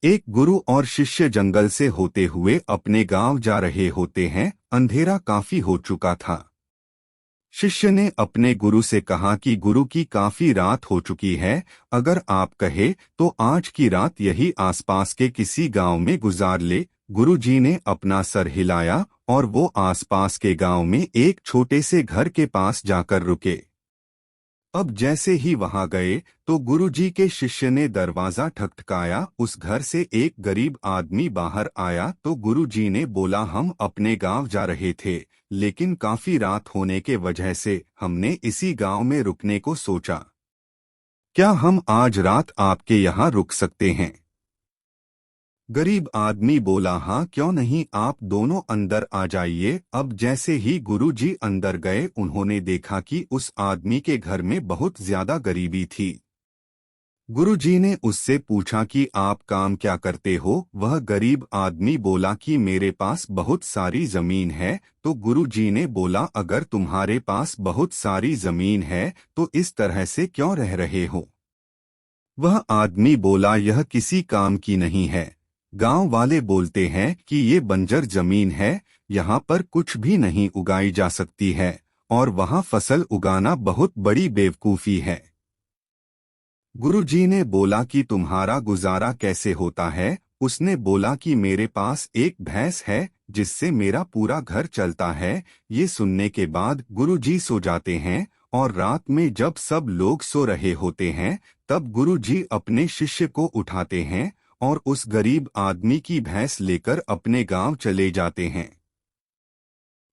एक गुरु और शिष्य जंगल से होते हुए अपने गांव जा रहे होते हैं। अंधेरा काफी हो चुका था। शिष्य ने अपने गुरु से कहा कि गुरु की काफी रात हो चुकी है, अगर आप कहे तो आज की रात यही आसपास के किसी गांव में गुजार ले। गुरु जी ने अपना सर हिलाया और वो आसपास के गांव में एक छोटे से घर के पास जाकर रुके। अब जैसे ही वहां गए तो गुरुजी के शिष्य ने दरवाजा ठकठकाया। उस घर से एक गरीब आदमी बाहर आया तो गुरुजी ने बोला, हम अपने गांव जा रहे थे, लेकिन काफी रात होने के वजह से हमने इसी गांव में रुकने को सोचा। क्या हम आज रात आपके यहाँ रुक सकते हैं? गरीब आदमी बोला, हाँ क्यों नहीं, आप दोनों अंदर आ जाइए। अब जैसे ही गुरुजी अंदर गए उन्होंने देखा कि उस आदमी के घर में बहुत ज्यादा गरीबी थी। गुरुजी ने उससे पूछा कि आप काम क्या करते हो? वह गरीब आदमी बोला कि मेरे पास बहुत सारी जमीन है। तो गुरुजी ने बोला, अगर तुम्हारे पास बहुत सारी जमीन है तो इस तरह से क्यों रह रहे हो? वह आदमी बोला, यह किसी काम की नहीं है। गांव वाले बोलते हैं कि ये बंजर जमीन है, यहाँ पर कुछ भी नहीं उगाई जा सकती है और वहाँ फसल उगाना बहुत बड़ी बेवकूफ़ी है। गुरुजी ने बोला कि तुम्हारा गुजारा कैसे होता है? उसने बोला कि मेरे पास एक भैंस है जिससे मेरा पूरा घर चलता है। ये सुनने के बाद गुरुजी सो जाते हैं और रात में जब सब लोग सो रहे होते हैं तब गुरुजी अपने शिष्य को उठाते हैं और उस गरीब आदमी की भैंस लेकर अपने गांव चले जाते हैं।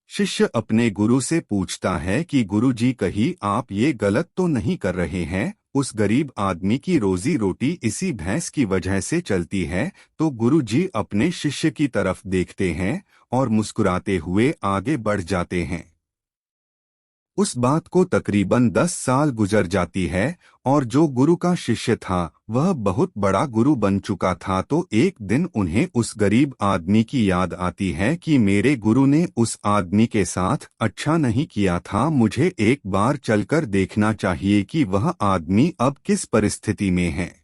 शिष्य अपने गुरु से पूछता है कि गुरुजी, कहीं आप ये गलत तो नहीं कर रहे हैं? उस गरीब आदमी की रोजी रोटी इसी भैंस की वजह से चलती है। तो गुरुजी अपने शिष्य की तरफ देखते हैं और मुस्कुराते हुए आगे बढ़ जाते हैं। उस बात को तकरीबन 10 साल गुजर जाती है और जो गुरु का शिष्य था वह बहुत बड़ा गुरु बन चुका था। तो एक दिन उन्हें उस गरीब आदमी की याद आती है कि मेरे गुरु ने उस आदमी के साथ अच्छा नहीं किया था, मुझे एक बार चलकर देखना चाहिए कि वह आदमी अब किस परिस्थिति में है।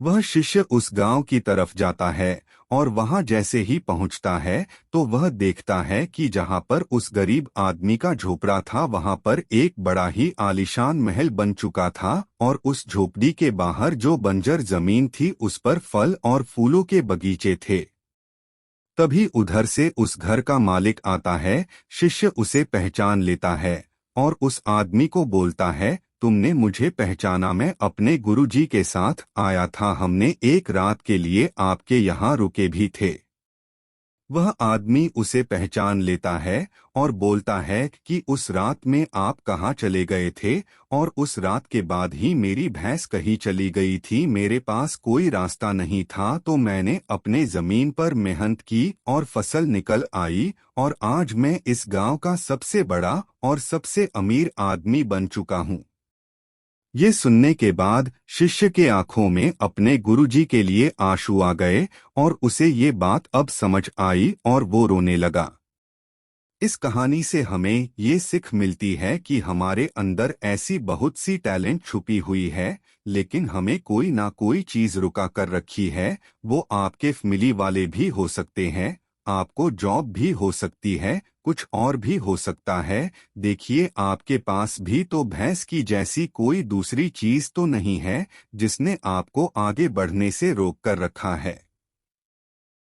वह शिष्य उस गांव की तरफ जाता है और वहां जैसे ही पहुंचता है तो वह देखता है कि जहां पर उस गरीब आदमी का झोपड़ा था वहां पर एक बड़ा ही आलीशान महल बन चुका था और उस झोपड़ी के बाहर जो बंजर जमीन थी उस पर फल और फूलों के बगीचे थे। तभी उधर से उस घर का मालिक आता है। शिष्य उसे पहचान लेता है और उस आदमी को बोलता है, तुमने मुझे पहचाना? मैं अपने गुरुजी के साथ आया था, हमने एक रात के लिए आपके यहाँ रुके भी थे। वह आदमी उसे पहचान लेता है और बोलता है कि उस रात में आप कहाँ चले गए थे? और उस रात के बाद ही मेरी भैंस कहीं चली गई थी, मेरे पास कोई रास्ता नहीं था तो मैंने अपने जमीन पर मेहनत की और फसल निकल आई और आज मैं इस गांव का सबसे बड़ा और सबसे अमीर आदमी बन चुका हूँ। ये सुनने के बाद शिष्य के आंखों में अपने गुरुजी के लिए आंसू आ गए और उसे ये बात अब समझ आई और वो रोने लगा। इस कहानी से हमें ये सीख मिलती है कि हमारे अंदर ऐसी बहुत सी टैलेंट छुपी हुई है, लेकिन हमें कोई ना कोई चीज रुका कर रखी है। वो आपके फैमिली वाले भी हो सकते हैं, आपको जॉब भी हो सकती है, कुछ और भी हो सकता है। देखिए, आपके पास भी तो भैंस की जैसी कोई दूसरी चीज तो नहीं है जिसने आपको आगे बढ़ने से रोक कर रखा है।